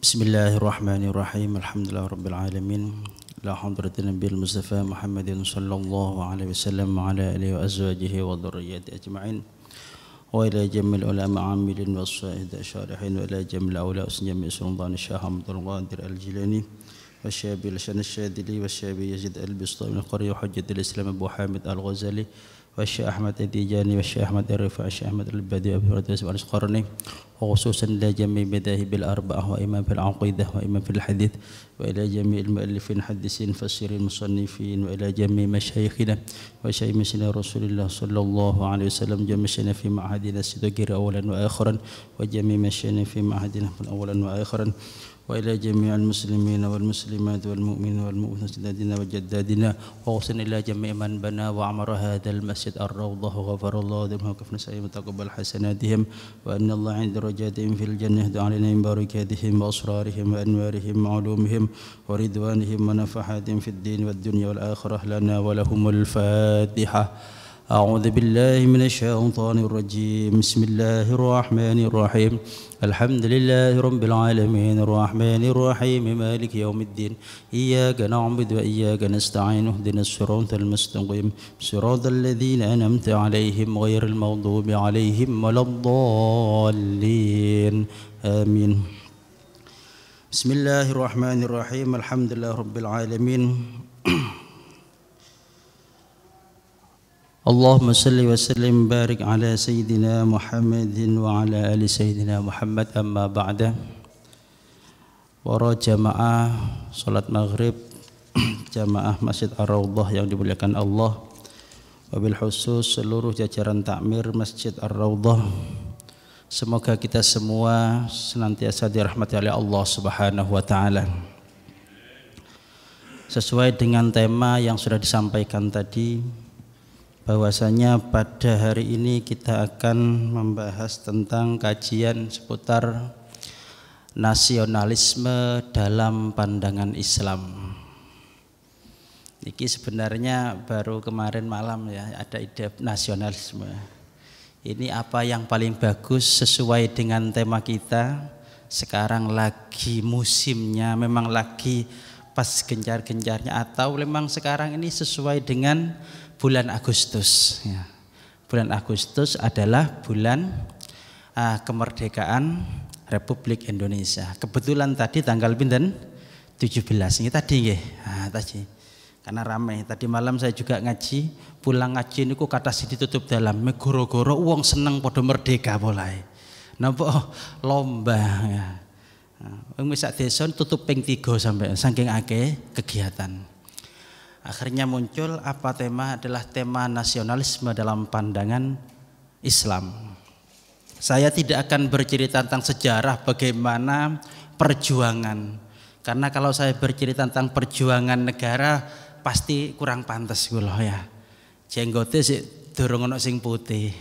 Bismillahirrahmanirrahim. Alhamdulillah alamin. La hadratin Nabil Mustafa Muhammadin sallallahu alaihi wasallam wa ala alihi wa azwajihi wa dhurriyyati ajma'in. Wa ila jamil ulama amilin wa syahid syarihin wa ila jamil awla usjami sultan Syekh Abdul Qadir Al-Jilani wa syabil Syan Syadili wa syabi Yazid Al-Bistami al-Qari wa hujjatul Islam Abu Hamid Al-Ghazali wa Syekh Ahmad At-Tijani wa Syekh Ahmad Ar-Rifai Syekh Ahmad Al-Badi Abu Hurairah Al-Qarni وخصوصا إلى جميع مذاهب الأربعة وإمام في العقيدة وإمام في الحديث وإلى جميع المؤلفين محدثين مفسرين مصنفين وإلى جميع مشايخنا وشيخنا رسول الله صلى الله عليه وسلم جميعنا في معهدنا الصديق أولا وآخرا وجميع مشايخنا في معهدنا أولا وآخرا وإلى جميع المسلمين والمسلمات والمؤمنين والمؤمنات سيدنا وجدادنا ووصلنا إلى جميع من بنى وعمر هذا المسجد الروضة وغفر الله ذنوبهم وكفنا سيئاتهم وتقبل حسناتهم وأن الله عند رجاتهم في الجنة يهدى علينا من بركاتهم وأسرارهم وأنوارهم وعلومهم ورضوانهم ونفحاتهم في الدين والدنيا والآخرة لنا ولهم الفاتحة. أعوذ بالله من الشيطان الرجيم. بسم الله الرحمن الرحيم. الحمد لله رب العالمين الرحمن الرحيم مالك يوم الدين إياك نعبد وإياك نستعين اهدنا الصراط المستقيم صراط الذين أنعمت عليهم غير المغضوب عليهم ولا الضالين آمين. بسم الله الرحمن الرحيم. الحمد لله رب العالمين. Allahumma salli wa sallim barik ala sayyidina Muhammadin wa ala ali sayyidina Muhammad amma ba'da. Para jamaah salat maghrib jamaah Masjid Ar-Raudhah yang dimuliakan Allah, wabil khusus seluruh jajaran takmir Masjid Ar-Raudhah, semoga kita semua senantiasa dirahmati oleh Allah Subhanahu wa taala. Sesuai dengan tema yang sudah disampaikan tadi, bahwasanya pada hari ini kita akan membahas tentang kajian seputar nasionalisme dalam pandangan Islam. Ini sebenarnya baru kemarin malam ya ada ide nasionalisme. Ini apa yang paling bagus sesuai dengan tema kita. Sekarang lagi musimnya, memang lagi pas gencar-gencarnya, atau memang sekarang ini sesuai dengan bulan Agustus ya. Bulan Agustus adalah bulan kemerdekaan Republik Indonesia. Kebetulan tadi tanggal pinten 17 ini tadi nggih. Tadi karena ramai. Tadi malam saya juga ngaji, pulang ngaji niku kata sing ditutup dalam megoro-goro wong seneng padha merdeka mulai. Napa lomba ya. Wong sak desa tutup ping 3 sampai saking akeh kegiatan. Akhirnya muncul apa tema adalah tema nasionalisme dalam pandangan Islam. Saya tidak akan bercerita tentang sejarah bagaimana perjuangan, karena kalau saya bercerita tentang perjuangan negara pasti kurang pantas kula ya. Jenggote sik durung ono sing putih.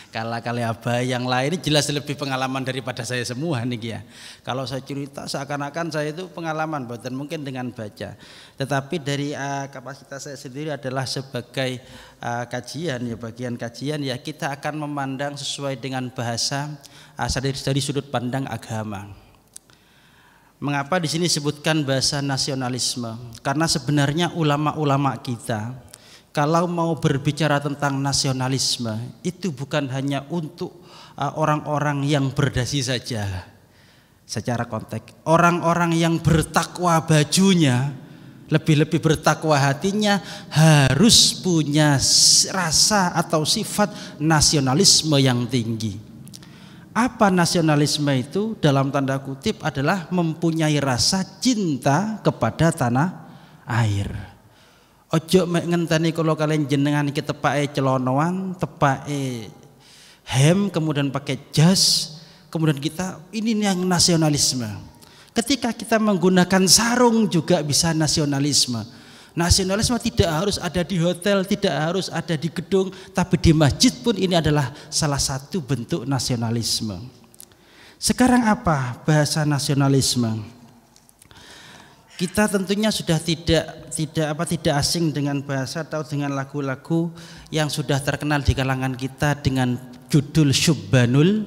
Kala-kali abah yang lain jelas lebih pengalaman daripada saya semua niki ya. Kalau saya cerita seakan-akan saya itu pengalaman, bukan mungkin dengan baca. Tetapi dari kapasitas saya sendiri adalah sebagai kajian ya, bagian kajian ya, kita akan memandang sesuai dengan bahasa dari sudut pandang agama. Mengapa di sini disebutkan bahasa nasionalisme? Karena sebenarnya ulama-ulama kita kalau mau berbicara tentang nasionalisme itu bukan hanya untuk orang-orang yang berdasi saja. Secara konteks orang-orang yang bertakwa bajunya, lebih-lebih bertakwa hatinya, harus punya rasa atau sifat nasionalisme yang tinggi. Apa nasionalisme itu? Dalam tanda kutip adalah mempunyai rasa cinta kepada tanah air. Ojo mek ngenteni kalau kalian jenengan iki tepake celonoan, tepake hem, kemudian pakai jas, kemudian kita ini yang nasionalisme. Ketika kita menggunakan sarung juga bisa nasionalisme. Nasionalisme tidak harus ada di hotel, tidak harus ada di gedung, tapi di masjid pun ini adalah salah satu bentuk nasionalisme. Sekarang apa bahasa nasionalisme? Kita tentunya sudah tidak asing dengan bahasa atau dengan lagu-lagu yang sudah terkenal di kalangan kita dengan judul Syubbanul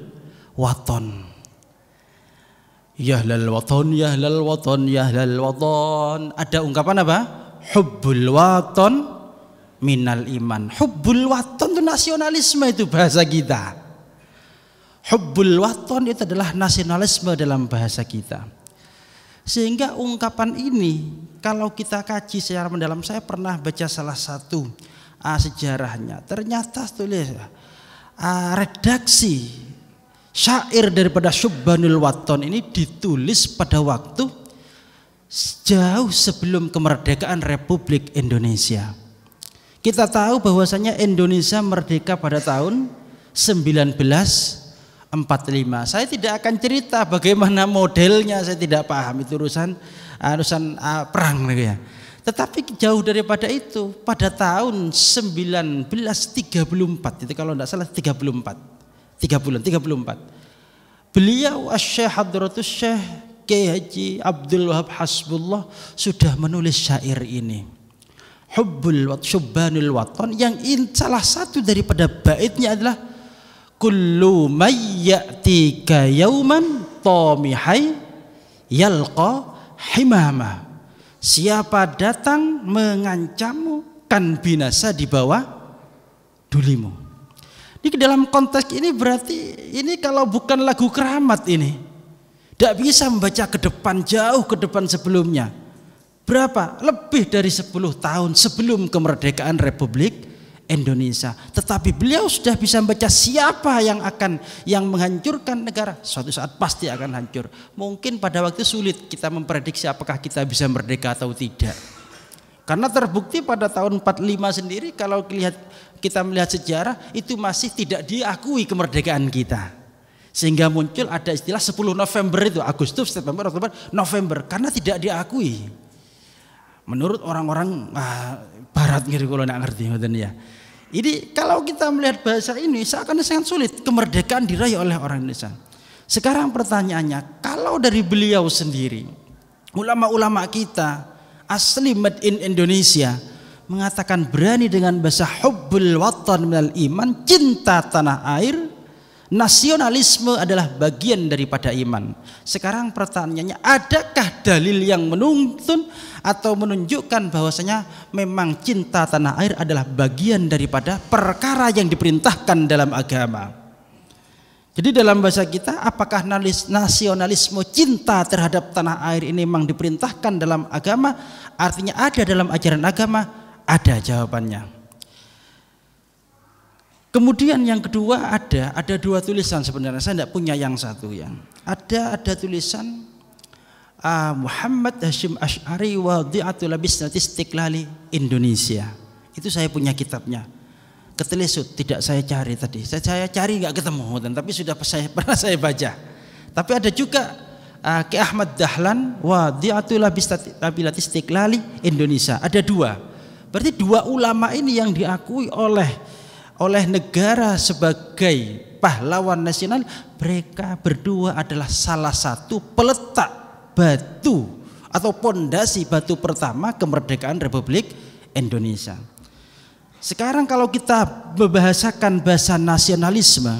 Waton. Ya ahlal waton, ya ahlal waton, ya ahlal waton. Ada ungkapan apa? Hubbul waton minal iman. Hubbul waton itu nasionalisme, itu bahasa kita. Hubbul waton itu adalah nasionalisme dalam bahasa kita. Sehingga ungkapan ini kalau kita kaji secara mendalam, saya pernah baca salah satu sejarahnya. Ternyata tulis redaksi syair daripada Syubbanul Waton ini ditulis pada waktu jauh sebelum kemerdekaan Republik Indonesia. Kita tahu bahwasanya Indonesia merdeka pada tahun 1945. Saya tidak akan cerita bagaimana modelnya, saya tidak paham, itu urusan perang ya. Tetapi jauh daripada itu, pada tahun 1934 itu kalau tidak salah 34, beliau Syekh Hadratus Syekh Kiai Haji Abdul Wahab Hasbullah sudah menulis syair ini, Syubbanul Waton, yang salah satu daripada baitnya adalah kullu mayya'tika yauman tamihai yalqa himama. Siapa datang mengancammu kan binasa di bawah dulimu. Ini dalam konteks ini berarti ini kalau bukan lagu keramat ini tidak bisa membaca ke depan, jauh ke depan sebelumnya. Berapa? Lebih dari 10 tahun sebelum kemerdekaan Republik Indonesia. Tetapi beliau sudah bisa membaca siapa yang menghancurkan negara. Suatu saat pasti akan hancur. Mungkin pada waktu sulit kita memprediksi apakah kita bisa merdeka atau tidak. Karena terbukti pada tahun 45 sendiri kalau kita melihat sejarah itu masih tidak diakui kemerdekaan kita. Sehingga muncul ada istilah 10 November itu, Agustus, September, Oktober, November, karena tidak diakui. Menurut orang-orang barat ngiri kalau nggak ngerti ya. Ini kalau kita melihat bahasa ini seakan sangat sulit kemerdekaan diraih oleh orang Indonesia. Sekarang pertanyaannya, kalau dari beliau sendiri, ulama-ulama kita asli made in Indonesia mengatakan berani dengan bahasa hubbul watan minal iman, cinta tanah air, nasionalisme adalah bagian daripada iman. Sekarang pertanyaannya, adakah dalil yang menuntun atau menunjukkan bahwasanya memang cinta tanah air adalah bagian daripada perkara yang diperintahkan dalam agama? Jadi dalam bahasa kita, apakah nasionalisme, cinta terhadap tanah air ini memang diperintahkan dalam agama? Artinya ada dalam ajaran agama? Ada jawabannya. Kemudian yang kedua ada dua tulisan sebenarnya, saya tidak punya yang satu ya. Ada tulisan Muhammad Hashim Asy'ari Wadhi'atul Labisnati Istiqlali Indonesia. Itu saya punya kitabnya. Ketelesut tidak saya cari tadi. Saya cari nggak ketemu, tapi sudah pernah saya baca. Tapi ada juga Ki Ahmad Dahlan Wadhi'atul Labisnati Istiqlali Indonesia. Ada dua. Berarti dua ulama ini yang diakui oleh negara sebagai pahlawan nasional. Mereka berdua adalah salah satu peletak batu atau pondasi batu pertama kemerdekaan Republik Indonesia. Sekarang kalau kita membahasakan bahasa nasionalisme,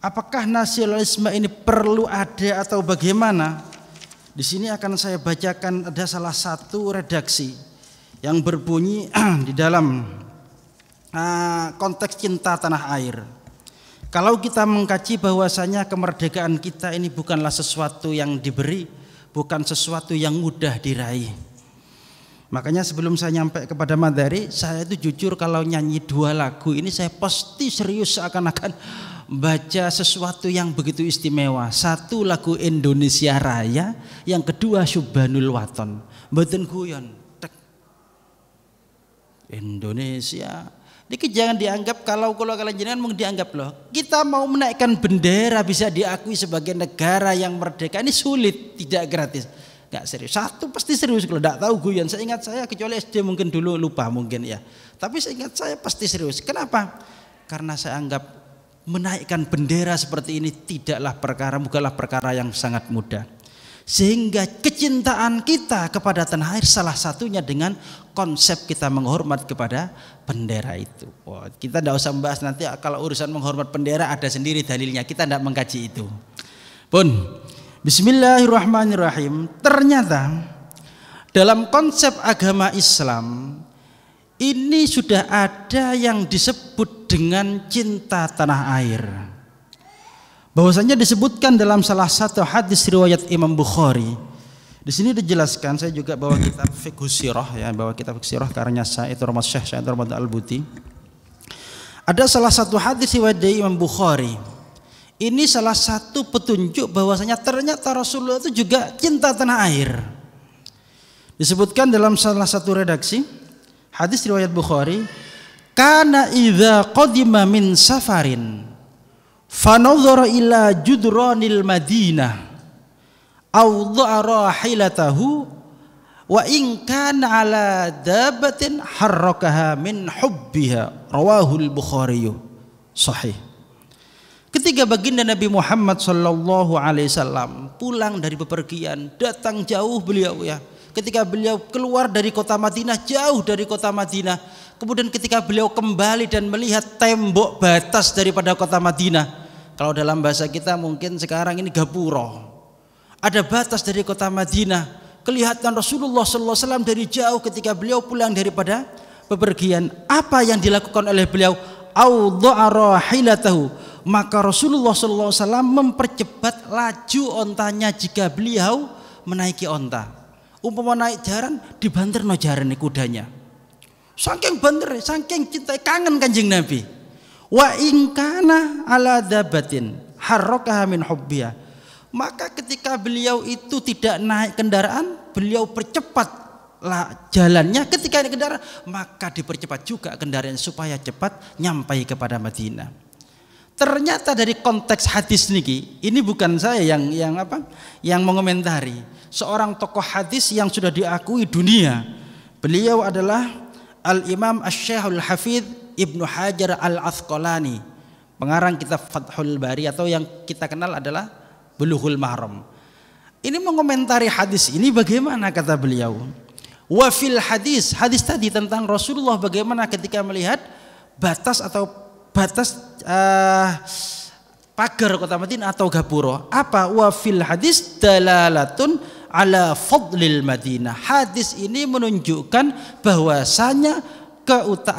apakah nasionalisme ini perlu ada atau bagaimana? Di sini akan saya bacakan, ada salah satu redaksi yang berbunyi di dalam konteks cinta tanah air. Kalau kita mengkaji bahwasanya kemerdekaan kita ini bukanlah sesuatu yang diberi, bukan sesuatu yang mudah diraih. Makanya sebelum saya nyampe kepada materi, saya itu jujur kalau nyanyi dua lagu ini saya pasti serius seakan-akan baca sesuatu yang begitu istimewa. Satu lagu Indonesia Raya, yang kedua Syubbanul Waton. Mboten guyon. Indonesia. Ini jangan dianggap kalau kalian jenengan mau dianggap loh. Kita mau menaikkan bendera bisa diakui sebagai negara yang merdeka ini sulit, tidak gratis. Enggak serius. Satu pasti serius kalau tidak tahu guyon. Saya ingat saya kecuali SD mungkin dulu lupa mungkin ya. Tapi saya ingat saya pasti serius. Kenapa? Karena saya anggap menaikkan bendera seperti ini bukanlah perkara yang sangat mudah. Sehingga kecintaan kita kepada tanah air salah satunya dengan konsep kita menghormat kepada bendera itu. Wah, kita tidak usah membahas nanti kalau urusan menghormat bendera ada sendiri dalilnya, kita tidak mengkaji itu. Pun Bismillahirrahmanirrahim. Ternyata dalam konsep agama Islam ini sudah ada yang disebut dengan cinta tanah air. Bahwasanya disebutkan dalam salah satu hadis riwayat Imam Bukhari. Di sini dijelaskan, saya juga bawa kitab Fiqh Sirah ya, bawa kitab Fiqh Sirah karya Syekh Ahmad Al-Buti. Ada salah satu hadis riwayat dari Imam Bukhari. Ini salah satu petunjuk bahwasanya ternyata Rasulullah itu juga cinta tanah air. Disebutkan dalam salah satu redaksi hadis riwayat Bukhari, kana idza qadima min safarin fanadhara ila judranil Madinah aw dha'a rahilatahu wa in kana ala dabatin harrakaha min hubbiha, rawahul Bukhari sahih. Ketika baginda Nabi Muhammad sallallahu alaihi wasallam pulang dari bepergian, datang jauh beliau ya. Ketika beliau keluar dari kota Madinah, jauh dari kota Madinah, kemudian ketika beliau kembali dan melihat tembok batas daripada kota Madinah, kalau dalam bahasa kita mungkin sekarang ini gapura, ada batas dari kota Madinah, kelihatan Rasulullah sallallahu alaihi wasallam dari jauh ketika beliau pulang daripada bepergian. Apa yang dilakukan oleh beliau? Audha'a rahilatahu, maka Rasulullah sallallahu alaihi wasallam mempercepat laju ontanya jika beliau menaiki onta. Umpama naik jaran, dibanterno jarane kudanya. Saking banter, saking cinta, kangen Kanjeng Nabi. Wa in kana ala dabatin harrakaha min hubbiha, maka ketika beliau itu tidak naik kendaraan, beliau percepat jalannya. Ketika naik kendaraan, maka dipercepat juga kendaraannya supaya cepat nyampai kepada Madinah. Ternyata dari konteks hadis niki, ini bukan saya yang mengomentari. Seorang tokoh hadis yang sudah diakui dunia. Beliau adalah Al-Imam Asy-Syekhul Hafidz Ibnu Hajar Al-Asqalani, pengarang kitab Fathul Bari atau yang kita kenal adalah Bulughul Maram. Ini mengomentari hadis ini bagaimana kata beliau. Wa fil hadis tadi tentang Rasulullah bagaimana ketika melihat batas atau batas pagar kota Madinah atau gapura. Apa? Wa fil hadis dalalatun ala fadlil Madinah. Hadis ini menunjukkan bahwasanya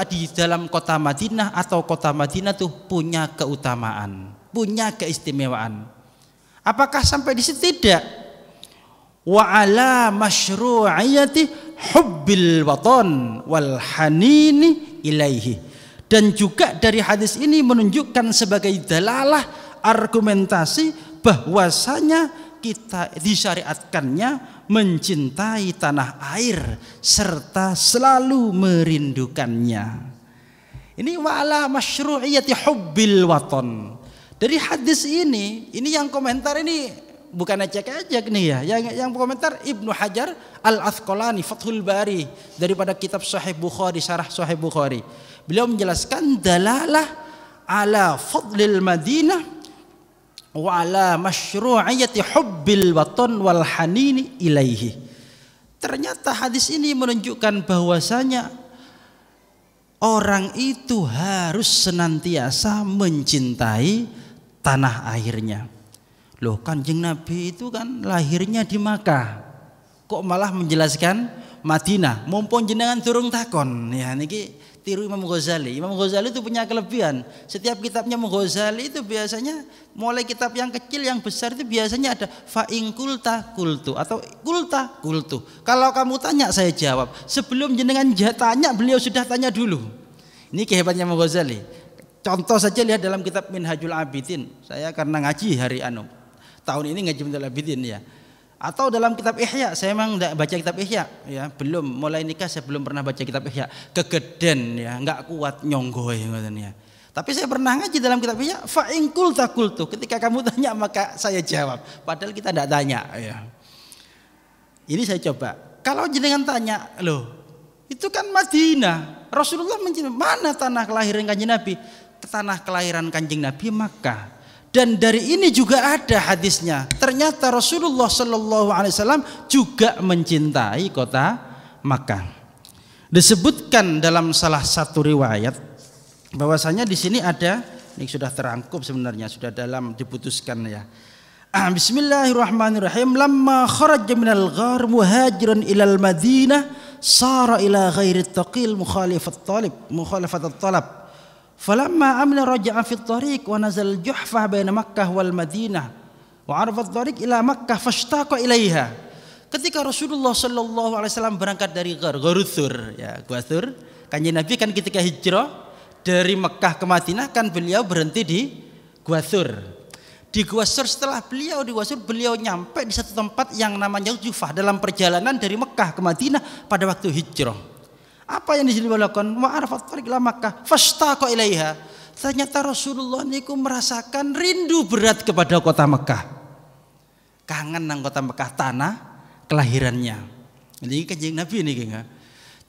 di dalam kota Madinah atau kota Madinah itu punya keutamaan, punya keistimewaan. Apakah sampai di situ? Tidak. Wa ala masyru'iyati hubbil watan wal hanini ilaihi. Dan juga dari hadis ini menunjukkan sebagai dalalah argumentasi bahwasanya kita disyariatkannya mencintai tanah air serta selalu merindukannya. Ini wa'ala masyru'iyati hubbil watan. Dari hadis ini yang komentar ini bukan acak-acak nih ya. Yang komentar Ibnu Hajar Al-Asqalani Fathul Bari daripada kitab Sahih Bukhari, Syarah Sahih Bukhari. Beliau menjelaskan dalalah ala fadlil Madinah wa ala masyru'iyati hubbil watan wal hanini ilaihi. Ternyata hadis ini menunjukkan bahwasanya orang itu harus senantiasa mencintai tanah airnya. Loh, Kanjeng Nabi itu kan lahirnya di Makkah, kok malah menjelaskan Madinah? Mumpung jenengan durung takon ya niki tiru Imam Ghazali. Imam Ghazali itu punya kelebihan. Setiap kitabnya Imam Ghazali itu biasanya mulai kitab yang kecil yang besar itu biasanya ada fa in qulta qultu atau qulta qultu. Kalau kamu tanya saya jawab. Sebelum jenengan tanya beliau sudah tanya dulu. Ini kehebatannya Imam Ghazali. Contoh saja lihat dalam kitab Minhajul Abidin. Saya karena ngaji hari tahun ini ngaji Minhajul Abidin ya. Atau dalam kitab Ihya, saya memang tidak baca kitab Ihya ya, belum mulai nikah saya belum pernah baca kitab Ihya, kegeden ya, nggak kuat nyonggoy ya. Tapi saya pernah ngaji dalam kitab Ihya, fa in qulta qultu, ketika kamu tanya maka saya jawab, padahal kita tidak tanya ya. Ini saya coba. Kalau jenengan tanya, loh, itu kan Madinah. Rasulullah mencintai mana tanah kelahiran Kanjeng Nabi? Tanah kelahiran Kanjeng Nabi Makkah. Dan dari ini juga ada hadisnya. Ternyata Rasulullah Shallallahu Alaihi Wasallam juga mencintai kota Makkah. Disebutkan dalam salah satu riwayat bahwasanya di sini ada, ini sudah terangkum sebenarnya, sudah dalam diputuskan ya. Bismillahirrahmanirrahim. Lamma kharaja minal ghar muhajiran ilal Madinah sara ila ghairi taqil mukhalafat talab. Falamma amila raja'a fi tariq wa nazal Juhfah baina Makkah wal Madinah wa arafa tariq ila Makkah fashtaqa ilaiha. Ketika Rasulullah sallallahu alaihi wasallam berangkat dari Ghar Thur, ya, Gua Thur, Kanjeng Nabi kan ketika hijrah dari Mekah ke Madinah kan beliau berhenti di Gua Thur. Di Gua Thur, setelah beliau di Gua Thur, beliau nyampe di satu tempat yang namanya Juhfah dalam perjalanan dari Mekah ke Madinah pada waktu hijrah. Apa yang dilakukan? Wa arafat tariq ila Makkah fashtaqa ilaiha. Ternyata Rasulullah niku merasakan rindu berat kepada kota Mekah. Kangen nang kota Mekah, tanah kelahirannya. Jadi Kanjeng Nabi niki nggih.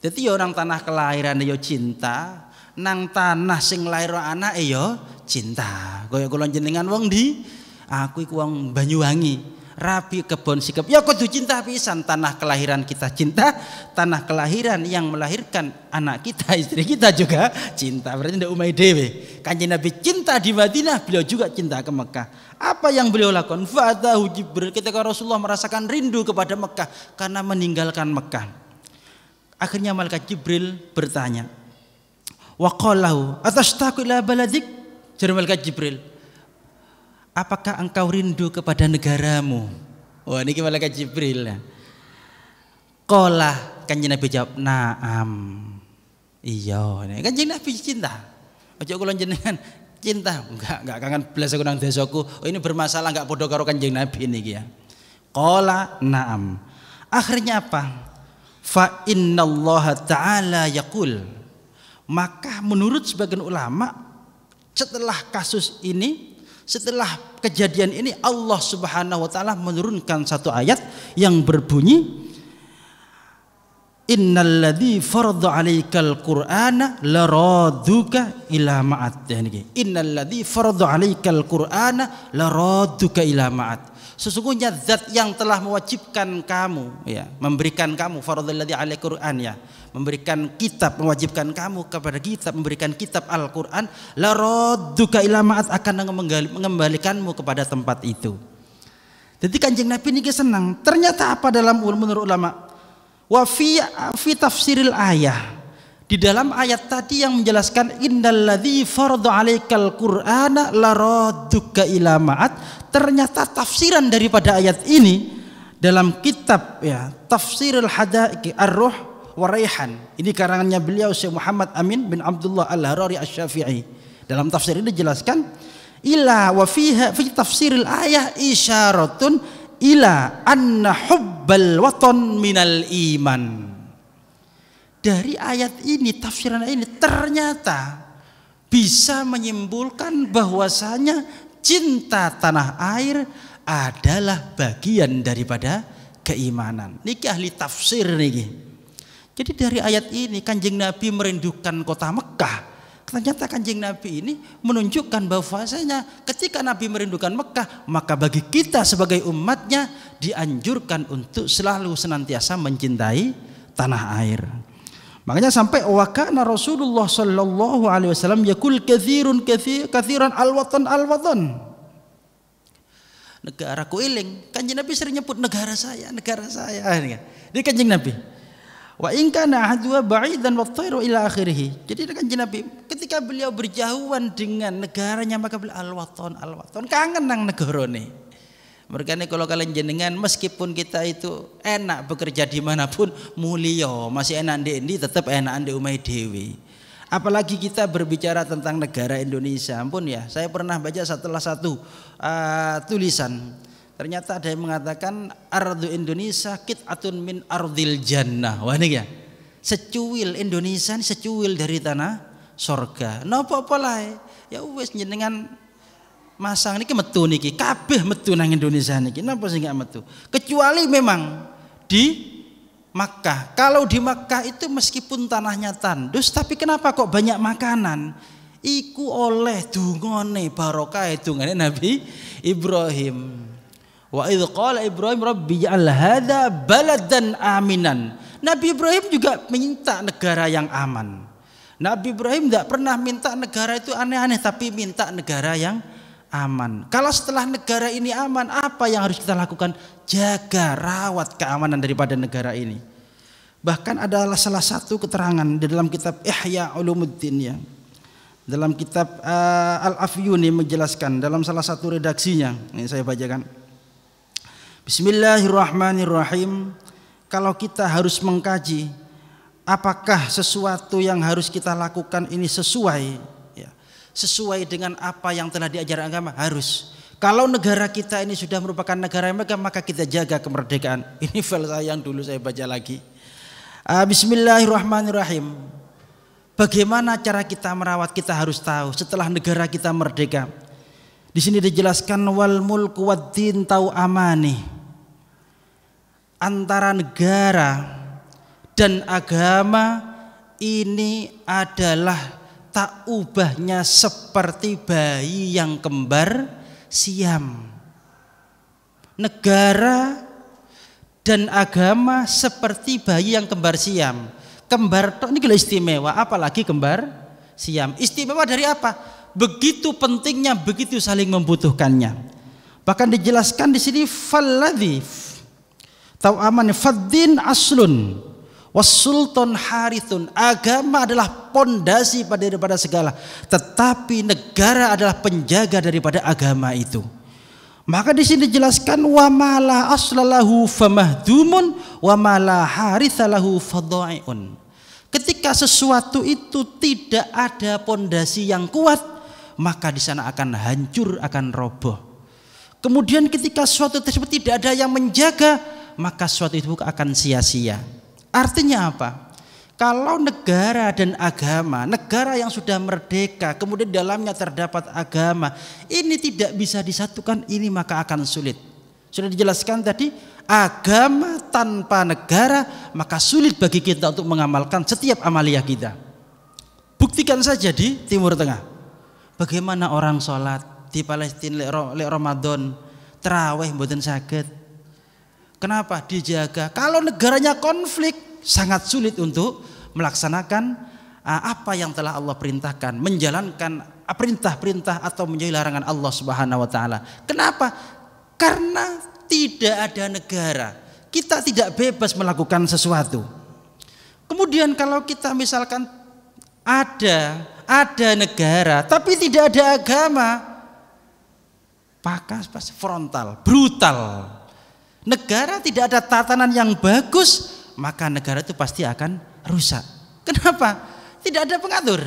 Dadi orang tanah kelahiran yo cinta, nang tanah sing lair anak yo cinta. Kaya kula jenengan wong di, aku iku wong Banyuwangi. Rapi Kebon Sikep, ya kudu cinta pisan. Tanah kelahiran kita cinta, tanah kelahiran yang melahirkan anak kita, istri kita juga cinta. Berarti ndak umai dewe. Kanjeng Nabi cinta di Madinah, beliau juga cinta ke Mekah. Apa yang beliau lakukan? Fa'atahu Jibril, ketika Rasulullah merasakan rindu kepada Mekah karena meninggalkan Mekah. Akhirnya malaikat Jibril bertanya, wa qalahu atashtaqu ila baladik? Jadi malaikat Jibril, apakah engkau rindu kepada negaramu? Wah, ini malaikat Jibril. Qala, Kanjeng Nabi jawab, na'am. Iya, Kanjeng Nabi cinta. Ojo kula jenengan cinta, enggak kangen belas aku nang desaku. Oh, ini bermasalah enggak podo karo Kanjeng Nabi niki ya. Qala, na'am. Akhirnya apa? Fa innallaha ta'ala yaqul. Maka menurut sebagian ulama, setelah kasus ini, setelah kejadian ini, Allah Subhanahu wa taala menurunkan satu ayat yang berbunyi, innalladzi farada 'alaikal qur'ana laraduka ila ma'ad. Innalladzi farada 'alaikal qur'ana laraduka ila ma'ad. Sesungguhnya zat yang telah mewajibkan kamu, ya, memberikan kamu faradalladzi 'alaikal qur'an, ya, memberikan kitab, mewajibkan kamu kepada kitab, memberikan kitab Al-Quran, la radduka ila ma'at, akan mengembalikanmu kepada tempat itu. Jadi Kanjeng Nabi ini senang. Ternyata apa dalam menurut ulama? Wa fi tafsiril ayah, di dalam ayat tadi yang menjelaskan innalladzi farada 'alaikal qur'ana la radduka ila ma'at, ternyata tafsiran daripada ayat ini dalam kitab, ya, Tafsirul Hadaiq Ar-Ruh Waraihan, ini karangannya beliau Syekh Muhammad Amin bin Abdullah Al-Harari Asy-Syafi'i. Dalam tafsir ini dijelaskan, ila wa fiha fi tafsiril ayah isyaratun ila anna hubbal watan minal iman. Dari ayat ini, tafsiran ini ternyata bisa menyimpulkan bahwasanya cinta tanah air adalah bagian daripada keimanan. Niki ahli tafsir niki. Jadi dari ayat ini Kanjeng Nabi merindukan kota Mekah. Ternyata Kanjeng Nabi ini menunjukkan bahwasanya ketika Nabi merindukan Mekah, maka bagi kita sebagai umatnya dianjurkan untuk selalu senantiasa mencintai tanah air. Makanya sampai wakana Rasulullah sallallahu alaihi wasallam yaqul kathiran al-watan. Negaraku iling. Kanjeng Nabi sering nyebut negara saya. Ini Kanjeng Nabi. Wa in kana ahadwa ba'idan wa thairu ila akhirih. Jadi Kanjeng Nabi ketika beliau berjauhan dengan negaranya, maka beliau al-watan. Kangen nang negarane. Mergane kalau kalian jenengan, meskipun kita itu enak bekerja dimanapun, mulio masih enak di tetap enak di umai dewi. Apalagi kita berbicara tentang negara Indonesia. Ampun ya, saya pernah baca salah satu tulisan. Ternyata ada yang mengatakan ardu Indonesia qit'atun min ardil jannah. Wah ini ya, secuil Indonesia ini secuil dari tanah sorga. Napa polahe? Ya wis jenengan masang niki metu niki, kabeh metu nang Indonesia niki. Napa sih enggak metu? Kecuali memang di Makkah. Kalau di Makkah itu meskipun tanahnya tandus, tapi kenapa kok banyak makanan? Iku oleh dungane barokah dungane Nabi Ibrahim. Wa idz qala Ibrahim rabbi ja'al hadza baladan aminan. Nabi Ibrahim juga minta negara yang aman. Nabi Ibrahim tidak pernah minta negara itu aneh-aneh, tapi minta negara yang aman. Kalau setelah negara ini aman, apa yang harus kita lakukan? Jaga, rawat keamanan daripada negara ini. Bahkan adalah salah satu keterangan di dalam kitab Ihya Ulumuddin ya. Dalam kitab Al-Afyuni menjelaskan dalam salah satu redaksinya. Ini saya bacakan. Bismillahirrahmanirrahim. Kalau kita harus mengkaji apakah sesuatu yang harus kita lakukan ini sesuai dengan apa yang telah diajarkan agama, harus. Kalau negara kita ini sudah merupakan negara yang megah, maka kita jaga kemerdekaan. Ini file saya yang dulu saya baca lagi. Bismillahirrahmanirrahim. Bagaimana cara kita merawat, kita harus tahu setelah negara kita merdeka. Di sini dijelaskan wal mulku waddin tau amani. Antara negara dan agama ini adalah tak ubahnya seperti bayi yang kembar siam. Negara dan agama seperti bayi yang kembar siam. Kembar ini gila istimewa, apalagi kembar siam. Istimewa dari apa? Begitu pentingnya, begitu saling membutuhkannya. Bahkan dijelaskan di sini falladzi tau aman faddin aslun wassultan harithun. Agama adalah pondasi daripada segala, tetapi negara adalah penjaga daripada agama itu. Maka di sini dijelaskan wa mala aslalahu famahdumun wa mala harithalahu fadha'iun. Ketika sesuatu itu tidak ada pondasi yang kuat, maka di sana akan hancur, akan roboh. Kemudian ketika sesuatu tersebut tidak ada yang menjaga, maka sesuatu itu akan sia-sia. Artinya apa? Kalau negara dan agama, negara yang sudah merdeka, kemudian dalamnya terdapat agama, ini tidak bisa disatukan, ini maka akan sulit. Sudah dijelaskan tadi, agama tanpa negara, maka sulit bagi kita untuk mengamalkan setiap amaliyah kita. Buktikan saja di Timur Tengah. Bagaimana orang sholat di Palestina lek Ramadan, terawih mboten saged. Kenapa? Dijaga. Kalau negaranya konflik, sangat sulit untuk melaksanakan apa yang telah Allah perintahkan, menjalankan perintah-perintah atau menjauhi larangan Allah Subhanahu wa taala. Kenapa? Karena tidak ada negara. Kita tidak bebas melakukan sesuatu. Kemudian kalau kita misalkan ada negara tapi tidak ada agama, maka frontal, brutal. Negara tidak ada tatanan yang bagus, maka negara itu pasti akan rusak. Kenapa? Tidak ada pengatur.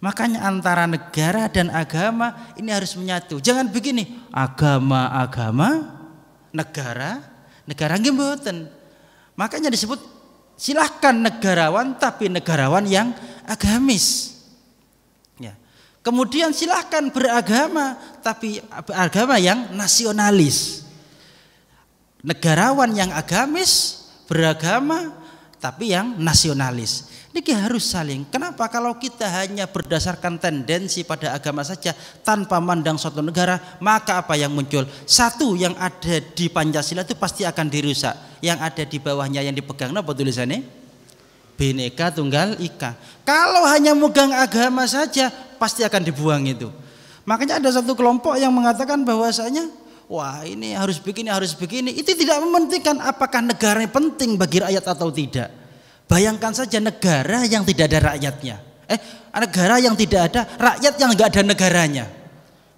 Makanya antara negara dan agama ini harus menyatu. Jangan begini, agama, negara nggih mboten. Makanya disebut silahkan negarawan, tapi negarawan yang agamis. Ya. Kemudian silahkan beragama, tapi agama yang nasionalis. Negarawan yang agamis, beragama, tapi yang nasionalis. Ini harus saling. Kenapa? Kalau kita hanya berdasarkan tendensi pada agama saja tanpa mandang suatu negara, maka apa yang muncul? Satu yang ada di Pancasila itu pasti akan dirusak. Yang ada di bawahnya yang dipegang apa tulisannya? Bhinneka Tunggal Ika. Kalau hanya megang agama saja pasti akan dibuang itu. Makanya ada satu kelompok yang mengatakan bahwasanya wah ini harus begini. Itu tidak mementingkan apakah negara ini penting bagi rakyat atau tidak. Bayangkan saja negara yang tidak ada rakyatnya. Negara yang tidak ada rakyat, yang enggak ada negaranya.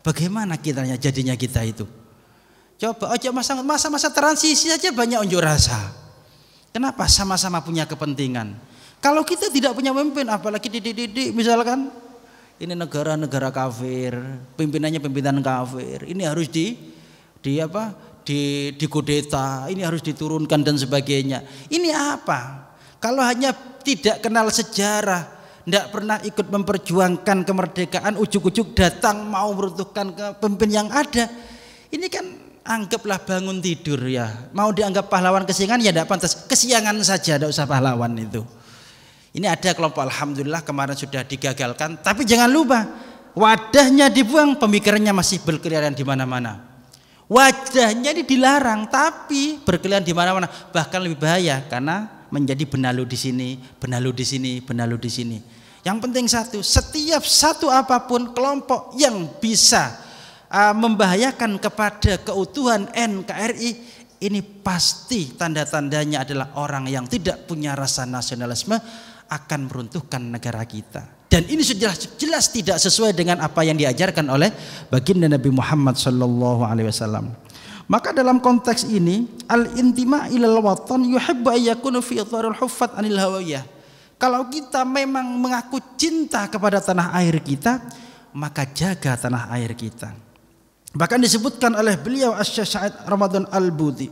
Bagaimana jadinya kita itu? Coba aja masa-masa transisi saja banyak unjuk rasa. Kenapa? Sama-sama punya kepentingan. Kalau kita tidak punya pemimpin, apalagi dididik misalkan ini negara kafir, pimpinannya pimpinan kafir. Ini harus dikudeta, ini harus diturunkan dan sebagainya. Ini apa? Kalau hanya tidak kenal sejarah, tidak pernah ikut memperjuangkan kemerdekaan, ujuk-ujuk datang mau meruntuhkan pemimpin yang ada, ini kan anggaplah bangun tidur ya. Mau dianggap pahlawan kesiangan ya tidak pantas, kesiangan saja, tidak usah pahlawan itu. Ini ada kelompok alhamdulillah kemarin sudah digagalkan, tapi jangan lupa wadahnya dibuang, pemikirannya masih berkeliaran di mana-mana. Wadahnya ini dilarang, tapi berkeliaran di mana-mana, bahkan lebih bahaya karena menjadi benalu di sini, benalu di sini, benalu di sini. Yang penting satu, setiap satu apapun kelompok yang bisa membahayakan kepada keutuhan NKRI, ini pasti tanda-tandanya adalah orang yang tidak punya rasa nasionalisme akan meruntuhkan negara kita. Dan ini sudah jelas tidak sesuai dengan apa yang diajarkan oleh baginda Nabi Muhammad SAW. Maka dalam konteks ini al-intima ilal watan yuhibbu ayyakunu fi idharil huffat anil hawiyah. Kalau kita memang mengaku cinta kepada tanah air kita, maka jaga tanah air kita. Bahkan disebutkan oleh beliau Asy-Syaikh Sa'id Ramadan Al-Budi.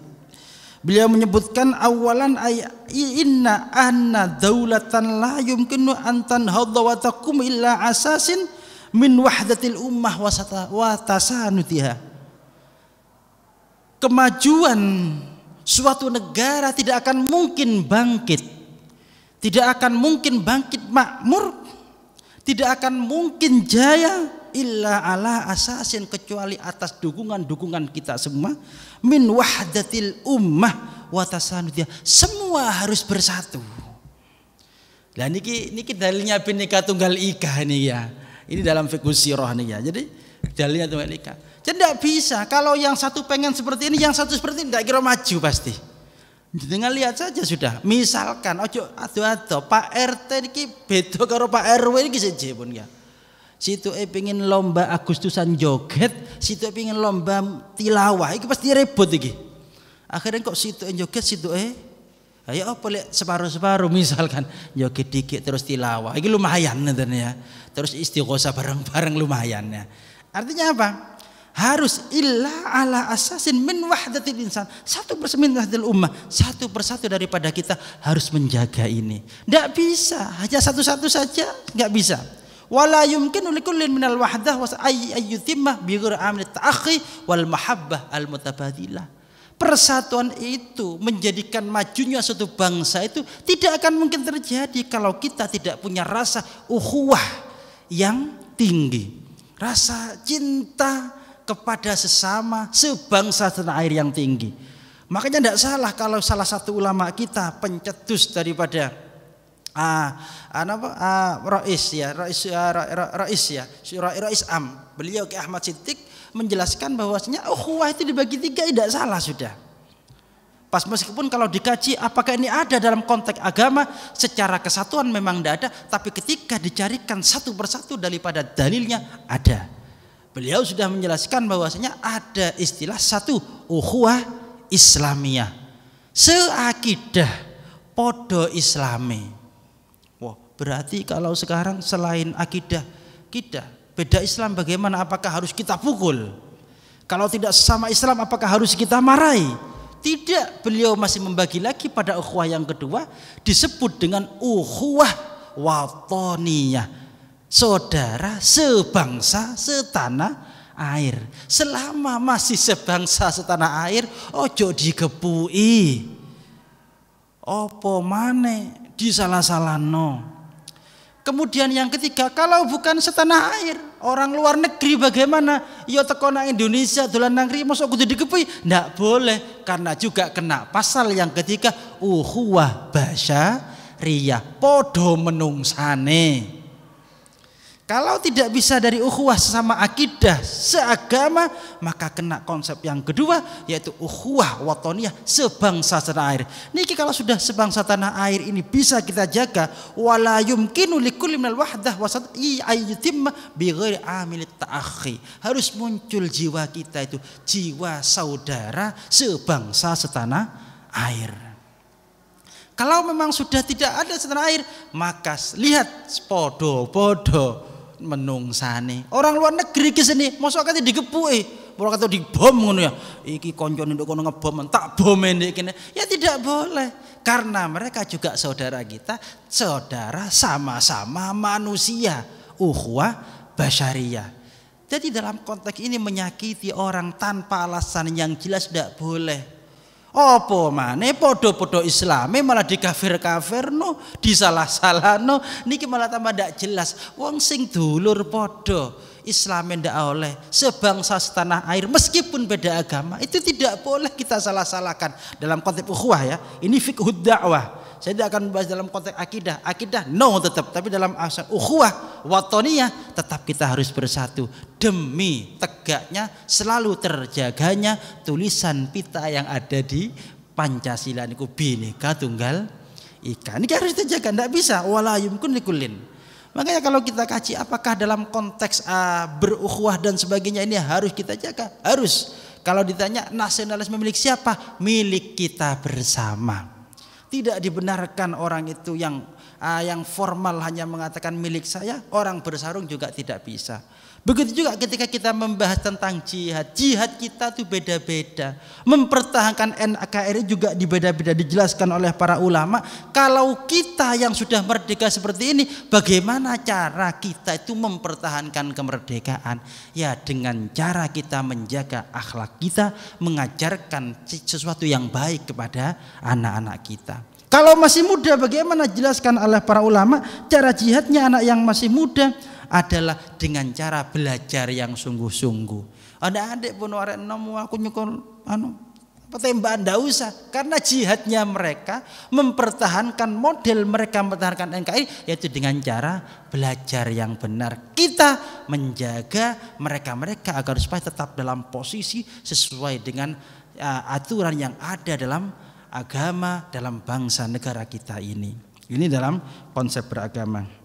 Beliau menyebutkan awalan inna anna daulatan la yumkinu an tanhadha wa taqum illa asasin min wahdatil ummah wa tasanutiha. Kemajuan suatu negara tidak akan mungkin bangkit, tidak akan mungkin bangkit makmur, tidak akan mungkin jaya illa ala asasin, kecuali atas dukungan-dukungan kita semua, min wahdatil ummah wa tasanutiha. Semua harus bersatu. Lah niki dalilnya Bhinneka Tunggal Ika ini ya. Ini dalam fikih sirah nih ya. Jadi dalilnya Tunggal Ika. Jadi tidak bisa kalau yang satu pengen seperti ini, yang satu seperti ini, tidak kira maju pasti. Dengan lihat saja sudah. Misalkan ojo ado-ado Pak RT niki beda karo Pak RW iki seje pun ya. Situ pengen lomba Agustusan joget, situ pengen lomba tilawah, iki pasti repot iki. Akhirnya kok situ joget, situ ayo apa lek separuh-separuh misalkan joget dikit terus tilawah. Iki lumayan nenten ya. Terus istighosah bareng-bareng lumayan ya. Artinya apa? Harus illa ala asasin min wahdatil insan. Satu persatu wahdatil ummah, satu persatu daripada kita harus menjaga ini. Tidak bisa hanya satu-satu saja, nggak bisa. Wala yumkinu likullin minal wahdah wa ayyutimma bi ghairi amil ta'akhi wal mahabbah al mutabadilah. Persatuan itu menjadikan majunya suatu bangsa itu tidak akan mungkin terjadi kalau kita tidak punya rasa ukhuwah yang tinggi, rasa cinta kepada sesama sebangsa tanah air yang tinggi. Makanya tidak salah kalau salah satu ulama kita pencetus daripada Rais Am, beliau Ki Ahmad Siddiq menjelaskan bahwasanya ukhuwah itu dibagi tiga, tidak salah sudah. Pas meskipun kalau dikaji apakah ini ada dalam konteks agama, secara kesatuan memang tidak ada, tapi ketika dicarikan satu persatu daripada dalilnya ada. Beliau sudah menjelaskan bahwasanya ada istilah satu ukhuwah Islamiyah, seakidah podo Islami. Wah, berarti kalau sekarang selain akidah kita beda Islam, bagaimana? Apakah harus kita pukul? Kalau tidak sama Islam, apakah harus kita marahi? Tidak, beliau masih membagi lagi pada ukhuwah yang kedua, disebut dengan ukhuwah watoniyah. Saudara sebangsa setanah air. Selama masih sebangsa setanah air, ojo digebui. Opo mane disalah-salahno. Kemudian yang ketiga, kalau bukan setanah air, orang luar negeri bagaimana? Ya teko nang Indonesia dolan nang ngri mosok kudu digebui? Ndak boleh, karena juga kena pasal yang ketiga ukhuwah basyariyah, podo menungsane. Kalau tidak bisa dari ukhuwah sesama akidah seagama, maka kena konsep yang kedua, yaitu ukhuwah watoniyah sebangsa tanah air. Niki kalau sudah sebangsa tanah air ini bisa kita jaga, wala yumkinu likulli minal wahdah wasat ayyutimma bi ghairi amil ta'akhi. Harus muncul jiwa kita itu jiwa saudara sebangsa setanah air. Kalau memang sudah tidak ada setanah air, maka lihat podo-podo menungsane. Orang luar negeri ke sini, mosok kate digepuki, ora kate dibom ngono ya. Iki koncone nduk kono ngebom, tak bom ndek kene. Ya tidak boleh, karena mereka juga saudara kita, saudara sama-sama manusia, ukhuwah basyariyah. Jadi dalam konteks ini menyakiti orang tanpa alasan yang jelas tidak boleh. Apa maneh podo-podo Islame malah dikafir-kafirno, disalah-salahno, niki malah tambah ndak jelas. Wong sing dulur podo Islame ndak oleh, sebangsa setanah air meskipun beda agama, itu tidak boleh kita salah-salahkan dalam konteks ukhuwah ya. Ini fiqhud dakwah. Saya tidak akan membahas dalam konteks akidah no tetap, tapi dalam asal ukhuwah watoniyah tetap kita harus bersatu demi tegaknya, selalu terjaganya tulisan pita yang ada di Pancasila niku Bhinneka Tunggal Ika. Ini harus dijaga, tidak bisa wala yumkun likulin. Makanya kalau kita kaji apakah dalam konteks berukhuwah dan sebagainya ini harus kita jaga, harus. Kalau ditanya nasionalisme milik siapa? Milik kita bersama. Tidak dibenarkan orang itu yang formal hanya mengatakan milik saya, orang bersarung juga tidak bisa. Begitu juga ketika kita membahas tentang jihad, jihad kita tuh beda-beda. Mempertahankan NKRI juga dibeda-beda, dijelaskan oleh para ulama. Kalau kita yang sudah merdeka seperti ini, bagaimana cara kita itu mempertahankan kemerdekaan? Ya dengan cara kita menjaga akhlak kita, mengajarkan sesuatu yang baik kepada anak-anak kita. Kalau masih muda, bagaimana jelaskan oleh para ulama cara jihadnya anak yang masih muda adalah dengan cara belajar yang sungguh-sungguh. Ada adik pun arek enom aku nyukul tembakan ndak usah, karena jihadnya mereka mempertahankan model mereka mempertahankan NKRI yaitu dengan cara belajar yang benar. Kita menjaga mereka agar supaya tetap dalam posisi sesuai dengan aturan yang ada dalam agama, dalam bangsa negara kita ini. Ini dalam konsep beragama.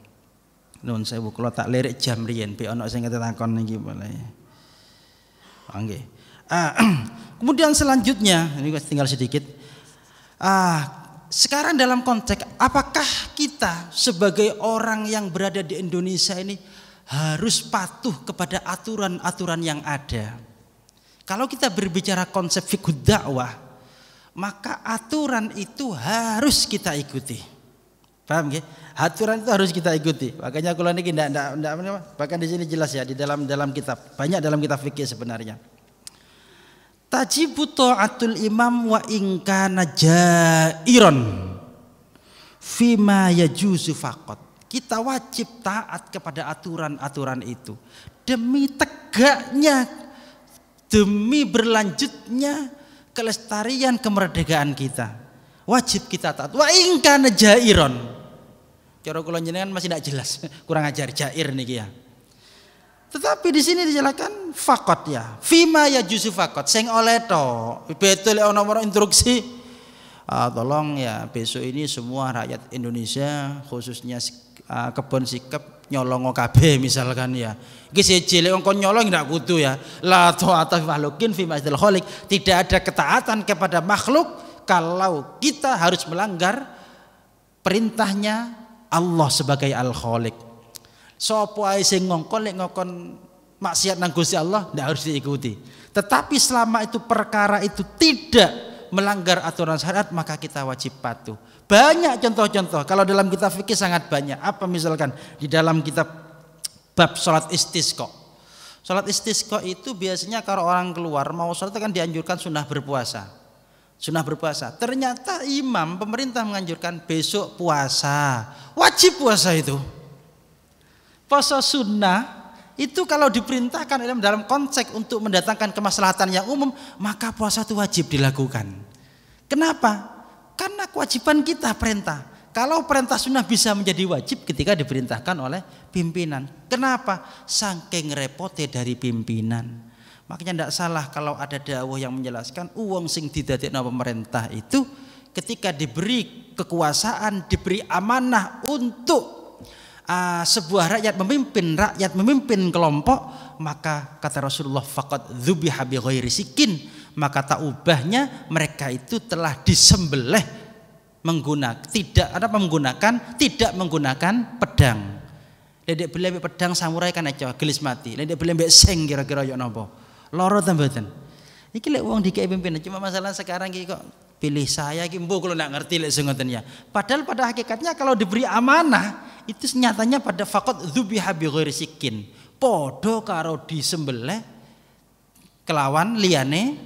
Nun sewu kula tak lirik jam riyen pe ana sing ketakon niki boleh. Nggih. Kemudian selanjutnya ini tinggal sedikit. Sekarang dalam konteks apakah kita sebagai orang yang berada di Indonesia ini harus patuh kepada aturan-aturan yang ada? Kalau kita berbicara konsep fiqh dakwah, maka aturan itu harus kita ikuti. Paham nggih? Aturan itu harus kita ikuti. Makanya kula niki ndak bahkan di sini jelas ya di dalam kitab. Banyak dalam kitab fikih sebenarnya. Tajibu ta'atul imam wa in kana jairon fima yajuzu faqat. Kita wajib taat kepada aturan-aturan itu demi tegaknya, demi berlanjutnya kelestarian kemerdekaan kita. Wajib kita taat. Wa in kana jairon. Cara kula jenengan masih tidak jelas, kurang ajar jair niki ya. Tetapi di sini dijelaskan fakot ya, fima ya juzu fakot, sing oleh to, betul ono instruksi. Tolong ya besok ini semua rakyat Indonesia khususnya kebon sikep nyolong KB misalkan ya. Iki siji lek kon nyolong ndak kudu ya. La ta'ata makhluqin fi ma'siyil khaliq. Tidak ada ketaatan kepada makhluk kalau kita harus melanggar perintahnya Allah sebagai Al-Khaliq. Sapa ae sing ngongkon maksiat nang Gusti Allah ndak harus diikuti. Tetapi selama itu perkara itu tidak melanggar aturan syariat maka kita wajib patuh. Banyak contoh-contoh. Kalau dalam kitab fikih sangat banyak. Apa misalkan di dalam kitab bab salat istisqa. Salat istisqa itu biasanya kalau orang keluar mau salat kan dianjurkan sunnah berpuasa. Sunnah berpuasa. Ternyata imam pemerintah menganjurkan besok puasa. Wajib puasa itu. Puasa sunnah itu kalau diperintahkan dalam konteks untuk mendatangkan kemaslahatan yang umum, maka puasa itu wajib dilakukan. Kenapa? Karena kewajiban kita perintah. Kalau perintah sunnah bisa menjadi wajib ketika diperintahkan oleh pimpinan. Kenapa? Saking repotnya dari pimpinan. Makanya tidak salah kalau ada dawuh yang menjelaskan uang sing didadekno pemerintah itu ketika diberi kekuasaan, diberi amanah untuk sebuah rakyat memimpin kelompok, maka kata Rasulullah faqad dzubiha bi ghairi sikin, maka tak ubahnya mereka itu telah disembelih tidak menggunakan pedang. Ledek belembek pedang samurai kan aja gelis mati. Ledek belembek seng kira-kira yo napa? Loro ta mboten. Iki lek wong dikek pimpinan cuma masalah sekarang iki kok pilih saya iki mbok kula ndak ngerti lek sing ngoten ya. Padahal pada hakikatnya kalau diberi amanah itu nyatanya pada faqad dzubiha bi ghairi sikin. Padha karo disembelih kelawan liyane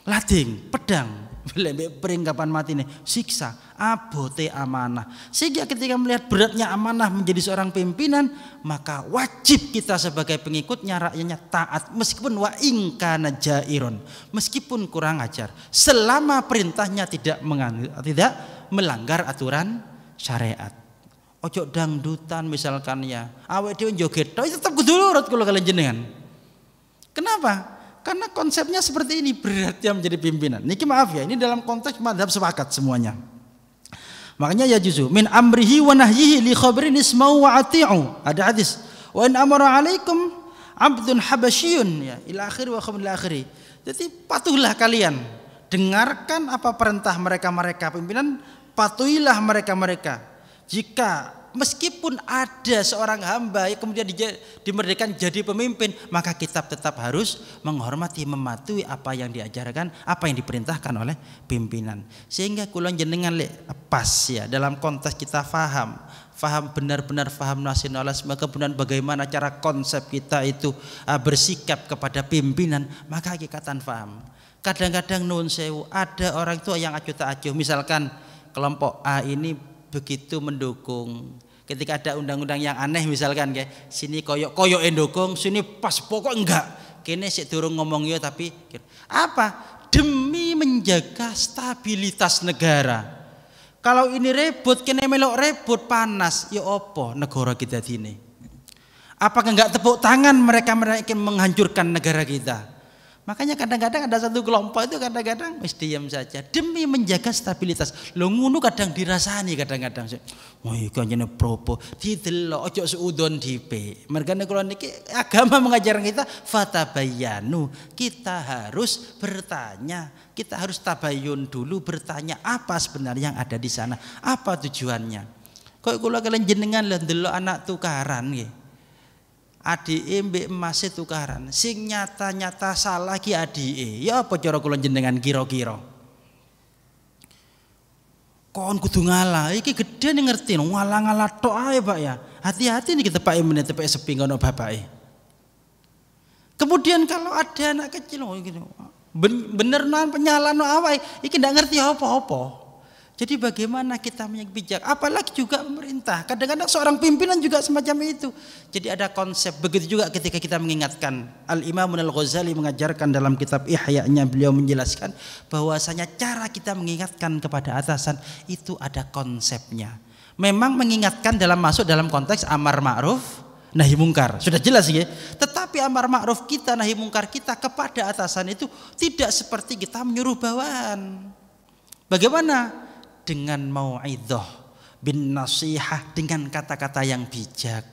lading, pedang. Belembek pring kapan matine siksa abote amanah. Sehingga ketika melihat beratnya amanah menjadi seorang pimpinan, maka wajib kita sebagai pengikutnya rakyatnya taat meskipun wa in kana jairon, meskipun kurang ajar, selama perintahnya tidak melanggar aturan syariat. Ojo dangdutan misalkan ya, awake dhewe joget, tapi tetap kudu nurut kula kalian jenengan. Kenapa? Karena konsepnya seperti ini, beratnya menjadi pimpinan. Niki maaf ya, ini dalam konteks madzhab sepakat semuanya. Makanya ya juzu min amrihi wa nahyihi li khabrin isma'u wa ati'u. Ada hadis, wa in amara alaikum abdun habasyiyun ya ila akhir wa khamil akhiri. Jadi patuhlah kalian, dengarkan apa perintah mereka-mereka pimpinan, patuhilah mereka-mereka. Jika meskipun ada seorang hamba yang kemudian dimerdekakan jadi pemimpin, maka kita tetap harus menghormati, mematuhi apa yang diajarkan, apa yang diperintahkan oleh pimpinan. Sehingga kula jenengan pas ya dalam konteks kita faham benar-benar faham nasionalisme, kemudian bagaimana cara konsep kita itu bersikap kepada pimpinan, maka hakikatan faham. Kadang-kadang nun sewu ada orang tua yang acuh tak acuh, misalkan kelompok A ini begitu mendukung. Ketika ada undang-undang yang aneh misalkan kayak sini koyok endukung, sini pas pokok enggak. Kene sik durung ngomong yo tapi apa? Demi menjaga stabilitas negara. Kalau ini rebut, kene melok rebut panas, ya opo negara kita dini. Apakah enggak tepuk tangan mereka ingin menghancurkan negara kita? Makanya kadang-kadang ada satu kelompok itu kadang-kadang mesti diam saja demi menjaga stabilitas. Lo ngono kadang dirasani kadang-kadang. Oh iki jane propo didelok ojo seudon dipe. Mergane kula niki agama mengajarkan kita fatabayyanu. Kita harus bertanya, kita harus tabayun dulu, bertanya apa sebenarnya yang ada di sana, apa tujuannya. Kok kula kalian jenengan lho ndelok anak tukaran nggih. Adike mbek emase tukaran, sing nyata-nyata salah ki adike. Ya apa cara kula jenengan kira-kira? Kon kudu ngalah, iki gedhe ning ngerti ngalah-ngalah tok ae Pak ya. Hati-hati niki tepake meneh tepake sepi ngono bapake. Kemudian kalau ada anak kecil gitu, beneran penyalahno awake, iki ndak ngerti apa-apa. Jadi bagaimana kita bijak, apalagi juga pemerintah. Kadang-kadang seorang pimpinan juga semacam itu. Jadi ada konsep, begitu juga ketika kita mengingatkan. Al-Imam Al-Ghazali mengajarkan dalam kitab Ihya-nya, beliau menjelaskan bahwasanya cara kita mengingatkan kepada atasan itu ada konsepnya. Memang mengingatkan masuk dalam konteks amar ma'ruf nahi mungkar, sudah jelas ya. Tetapi amar ma'ruf kita, nahi mungkar kita kepada atasan itu tidak seperti kita menyuruh bawahan. Bagaimana? Dengan mau'idhah bin nasihah, dengan kata-kata yang bijak.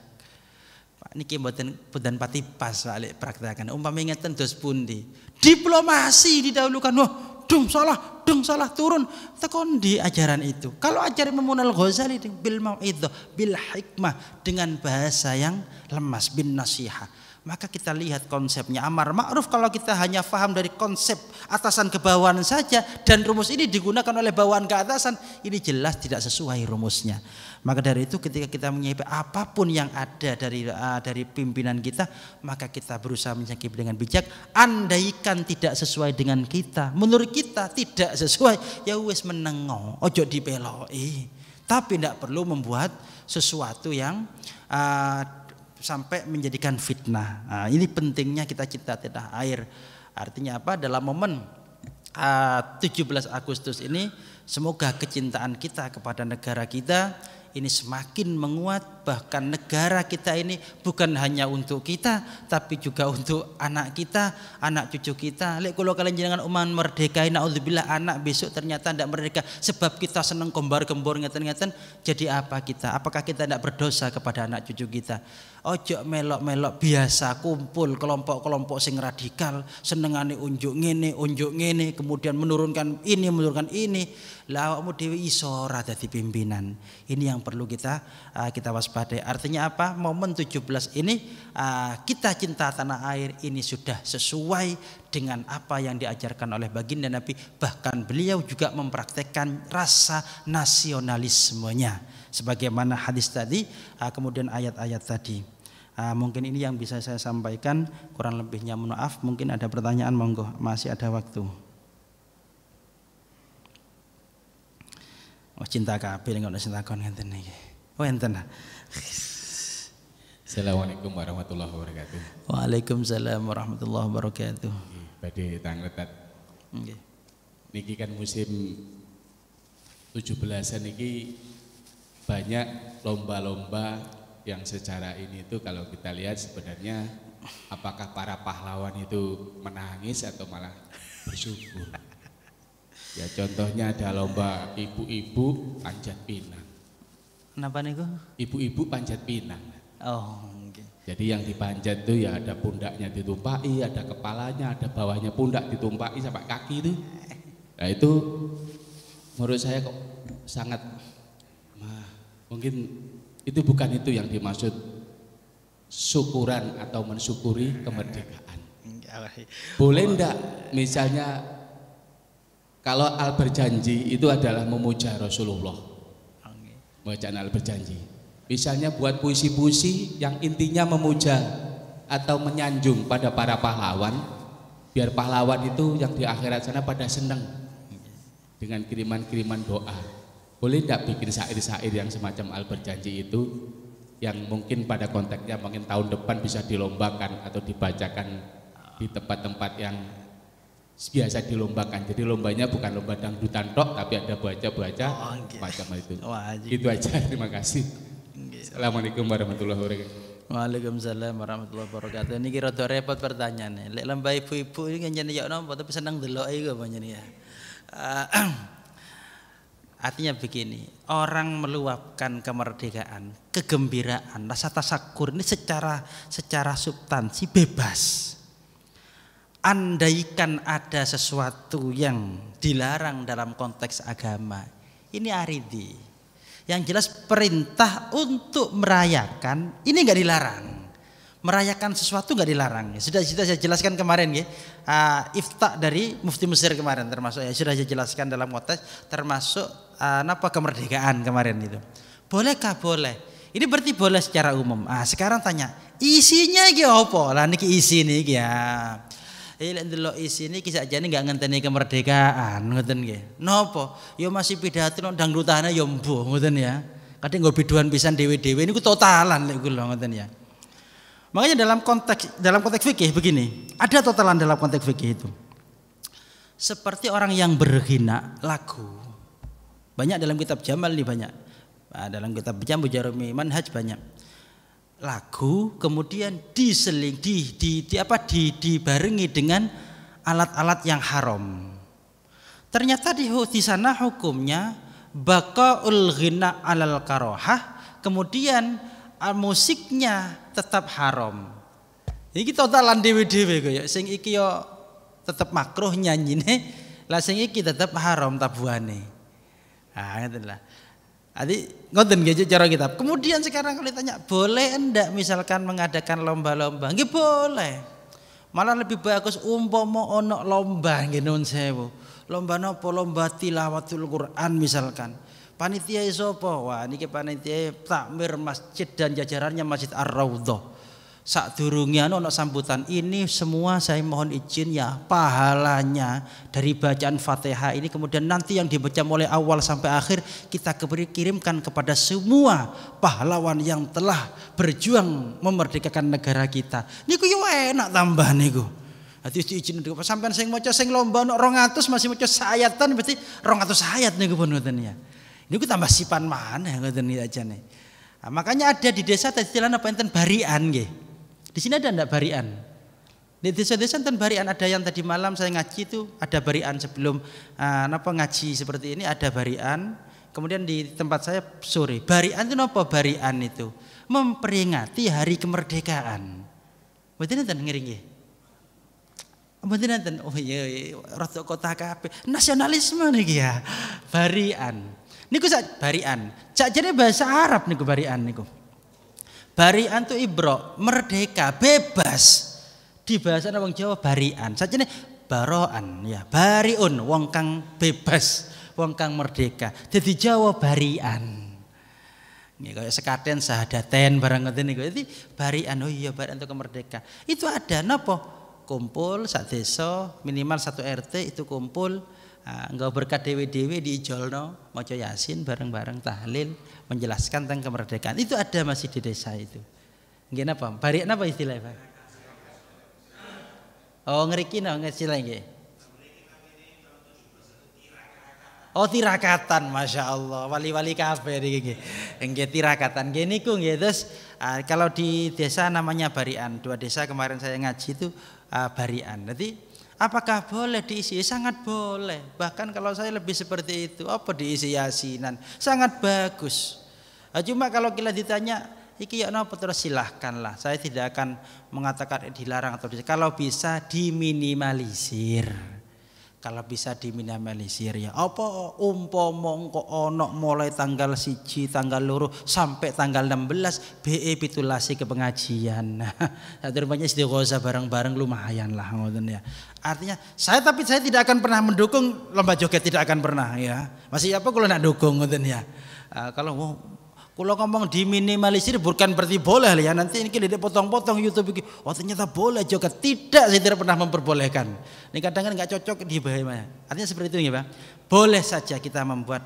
Pak niki mboten pati pas balik praktekan. Umpama ngeten dos pundi? Diplomasi didahulukan. Wah, dung salah turun. Tekon di ajaran itu. Kalau ajaran Imam Al-Ghazali bil mau'idhah, bil hikmah, dengan bahasa yang lemas, bin nasihah. Maka kita lihat konsepnya amar ma'ruf, kalau kita hanya paham dari konsep atasan ke bawahan saja dan rumus ini digunakan oleh bawahan ke atasan, ini jelas tidak sesuai rumusnya. Maka dari itu ketika kita menyikapi apapun yang ada dari pimpinan kita, maka kita berusaha menyikapi dengan bijak. Andaikan tidak sesuai dengan kita, menurut kita tidak sesuai, ya wis menengo, ojo dipeloi. Tapi tidak perlu membuat sesuatu yang sampai menjadikan fitnah. Nah, ini pentingnya kita cinta tanah air. Artinya apa? Dalam momen 17 Agustus ini, semoga kecintaan kita kepada negara kita ini semakin menguat, bahkan negara kita ini bukan hanya untuk kita tapi juga untuk anak kita, anak cucu kita. Lek kula kalian jenengan umat merdeka, naudzubillah anak besok ternyata tidak merdeka sebab kita seneng kembar-kembor ngeten-ngeten, jadi apa kita? Apakah kita tidak berdosa kepada anak cucu kita? Ojo melok-melok biasa kumpul kelompok-kelompok sing radikal, senengane unjuk ngene, kemudian menurunkan ini. Lah awakmu dhewe iso ora dadi pimpinan. Ini yang perlu kita waspadai. Artinya apa? Momen 17 ini kita cinta tanah air ini sudah sesuai dengan apa yang diajarkan oleh baginda Nabi. Bahkan beliau juga mempraktekkan rasa nasionalismenya sebagaimana hadis tadi, kemudian ayat-ayat tadi. Mungkin ini yang bisa saya sampaikan, kurang lebihnya mohon maaf. Mungkin ada pertanyaan, monggo, masih ada waktu. Oh cinta kabeh nek ono sing takon ngenten iki. Oh enten. Assalamualaikum warahmatullahi wabarakatuh. Waalaikumsalam warahmatullahi wabarakatuh. Badhe tangletat. Nggih. Niki kan musim 17-an ini banyak lomba-lomba yang secara ini itu kalau kita lihat sebenarnya apakah para pahlawan itu menangis atau malah bersyukur. Ya contohnya ada lomba ibu-ibu panjat pinang. Kenapa nih kok? Ibu-ibu panjat pinang. Oh, okay. Jadi yang dipanjat itu ya ada pundaknya ditumpaki, ada kepalanya, ada bawahnya pundak ditumpaki sampai kaki itu. Nah itu menurut saya kok sangat mungkin itu bukan itu yang dimaksud syukuran atau mensyukuri kemerdekaan. Boleh enggak misalnya kalau al berjanji itu adalah memuja Rasulullah, bacaan al berjanji. Misalnya buat puisi-puisi yang intinya memuja atau menyanjung pada para pahlawan, biar pahlawan itu yang di akhirat sana pada senang dengan kiriman-kiriman doa. Boleh tidak bikin syair-syair yang semacam al berjanji itu yang mungkin pada konteksnya mungkin tahun depan bisa dilombakan atau dibacakan di tempat-tempat yang biasa dilombakan. Jadi lombanya bukan lomba dangdutan tok tapi ada baca-baca macam itu. Itu aja, terima kasih. Assalamualaikum warahmatullahi wabarakatuh. Waalaikumsalam warahmatullahi wabarakatuh. Ini kira repot pertanyaannya. Lek lomba ibu-ibu ini kan jadi ya napa tapi senang delok iku panjenengan ya. Artinya begini, orang meluapkan kemerdekaan, kegembiraan, rasa tasakur ini secara substansi bebas. Andaikan ada sesuatu yang dilarang dalam konteks agama, ini aridi. Yang jelas perintah untuk merayakan ini nggak dilarang. Merayakan sesuatu nggak dilarang. Sudah saya jelaskan kemarin ya. Ifta dari Mufti Mesir kemarin termasuk ya sudah saya jelaskan dalam konteks termasuk apa kemerdekaan kemarin itu. Bolehkah? Boleh. Ini berarti boleh secara umum. Sekarang tanya, isinya iki apa? Lah niki isi niki ya. Lek ndelok isi niki sakjane enggak ngenteni kemerdekaan ngoten nggih. Napa? Ya masih pidato dangdutane ya mbuh ngoten ya. Kadang nggo biduan pisan dhewe-dhewe niku totalan lek kula ngoten ya. Makanya dalam konteks fikih begini, ada totalan dalam konteks fikih itu. Seperti orang yang berghina lagu. Banyak dalam kitab Jamal nih banyak. Dalam kitab Jambu Jarumi Manhaj banyak. Lagu kemudian dibarengi dengan alat-alat yang haram. Ternyata di sana hukumnya baqaul ghina alal karohah, kemudian musiknya tetap haram. Iki totalan dhewe-dhewe kaya sing iki yo tetap makruh nyanyine, lah sing iki tetap haram tabuhane. Ngoten lah. Adi ngoten nggih cara kitab. Kemudian sekarang kalau ditanya, boleh enggak misalkan mengadakan lomba-lomba? Nggih boleh. Malah lebih bagus umpama ono lomba nggih nuwun sewu. Lomba napa? Lomba tilawatul Quran misalkan. Panitia sapa? Wah niki panitia takmir masjid dan jajarannya Masjid Ar-Raudhah. Sakdurunge ono sambutan ini semua saya mohon izin ya pahalanya dari bacaan Fatihah ini kemudian nanti yang dibaca mulai awal sampai akhir kita kirimkan kepada semua pahlawan yang telah berjuang memerdekakan negara kita. Niku yo enak tambah niku. Hati izin sampean sing maca sing lomba ono 200 masih maca sayatan berarti 200 ayat niku pun ngoten ya. Niku tambah sipan mana ngoten iki ajane. Makanya ada di desa istilah apa enten barian nggih. Di sini ada enggak barian? Di desa-desa enten barian, ada yang tadi malam saya ngaji itu ada barian sebelum ngaji seperti ini ada barian. Kemudian di tempat saya sore. Barian itu apa barian itu? Memperingati hari kemerdekaan. Mboten enten ngiringi. Mboten enten. Oh iya rada kota kabeh. Nasionalisme niki ya. Barian. Niku barian. Sakjane bahasa Arab niku barian niku. Barian itu ibro, merdeka, bebas. Di bahasa wong Jawa barian. Sakjane baroan ya, bariun wong kang bebas, wong kang merdeka. Jadi Jawa barian. Nggih kaya sekaten sahadaten barang ngoten niku. Jadi barian, oh iya barian untuk merdeka. Itu ada napa? Kumpul sak desa, minimal 1 RT itu kumpul. Enggak berkat dewe-dewe diijolno maca Yasin bareng-bareng tahlil menjelaskan tentang kemerdekaan. Itu ada masih di desa itu. Nggih napa? Bari napa istilahnya, Pak? Oh, ngriki no istilah nggih. Oh tirakatan, masya Allah, wali-wali kabeh niki nggih tirakatan. Nggih niku nggih terus kalau di desa namanya barian. 2 desa kemarin saya ngaji itu barian. Jadi apakah boleh diisi? Sangat boleh. Bahkan kalau saya lebih seperti itu, apa diisi yasinan? Sangat bagus. Cuma kalau kita ditanya iki ya napa terus silahkanlah. Saya tidak akan mengatakan dilarang atau kalau bisa diminimalisir. Kalau bisa diminimalisir ya. Apa umpama engko ana mulai tanggal 1, tanggal 2 sampai tanggal 16 BE pitulasi ke pengajian. Nah, terusnya istighosah bareng-bareng lumayan lah ngoten ya. Artinya saya tidak akan pernah mendukung lomba joget, tidak akan pernah ya. Masih apa kalau nak dukung ngoten ya. Kalau ngomong diminimalisir bukan berarti boleh ya. Nanti ini kita potong-potong YouTube ini. Oh ternyata boleh joget. Tidak, saya tidak pernah memperbolehkan. Ini kadang-kadang nggak cocok di bahaya. Artinya seperti itu ya Pak. Boleh saja kita membuat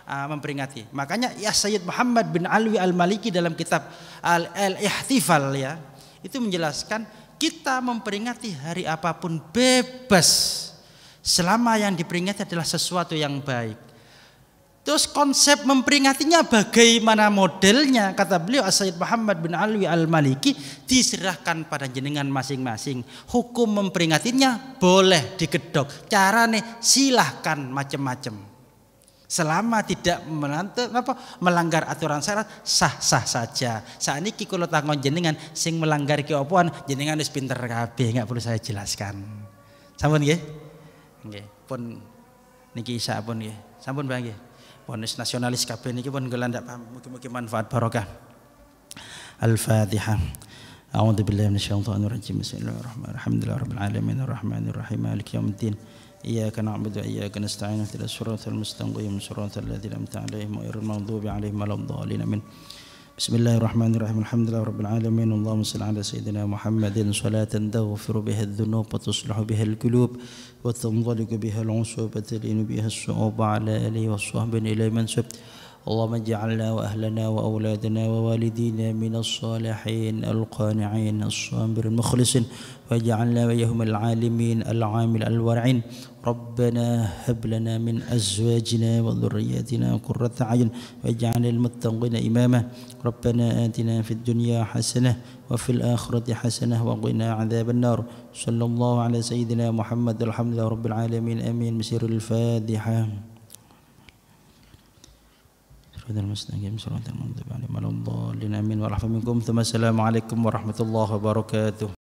memperingati. Makanya ya Sayyid Muhammad bin Alwi Al-Maliki dalam kitab Al-Ihtifal ya, itu menjelaskan kita memperingati hari apapun bebas selama yang diperingati adalah sesuatu yang baik. Terus konsep memperingatinya bagaimana modelnya, kata beliau Sayyid Muhammad bin Alwi Al-Maliki, diserahkan pada jenengan masing-masing. Hukum memperingatinya boleh digedok, carane silahkan macam-macam. Selama tidak melanggar aturan syarat, sah-sah saja. Saat ini kula takon jenengan sing melanggar ki opoan, jenengan wis pinter kabeh, enggak perlu saya jelaskan. Sampun nggih? Nggih, pun niki sampun nggih. Sampun Bang nggih. Ponis nasionalis kabeh niki pun kula ndak paham, mugi-mugi manfaat barokah. Al-Fatihah. A'udzu billahi minasyaitonir rajim. Bismillahirrahmanirrahim. Alhamdulillahirabbil alamin arrahmanir rahim maliki yaumiddin. Iyyaka na'budu wa iyyaka nasta'in. Ihdinas siratal mustaqim, siratal ladzina an'amta 'alaihim ghairil maghdubi 'alaihim waladdallin. Amin. Bismillahirrahmanirrahim. Alhamdulillahirabbil alamin. Allahumma shalli ala sayyidina Muhammadin salatan taghfiru biha adh-dhunub wa tuslihu biha al-qulub wa tanḍaliqu biha al-'usub wa talinu biha as-su'ub 'ala alihi wa sahbihi ila mansub. Allahumma ij'alna wa ahlana wa awladana wa walidina minas salihin al-qani'in as-sabirin mukhlisin waj'alna wa iyyahum al-'alimin al-'amil al-war'in. Rabbana hab lana min azwajina wa dhurriyyatina qurrata a'yun waj'alna lil muttaqina imama. Rabbana atina fid dunya hasanah wa fil akhirati hasanah wa qina 'adzaban nar. Sallallahu ala sayyidina Muhammad alhamdulillahi rabbil alamin. Amin. Bisirul Fatihah. Assalamualaikum warahmatullahi wabarakatuh.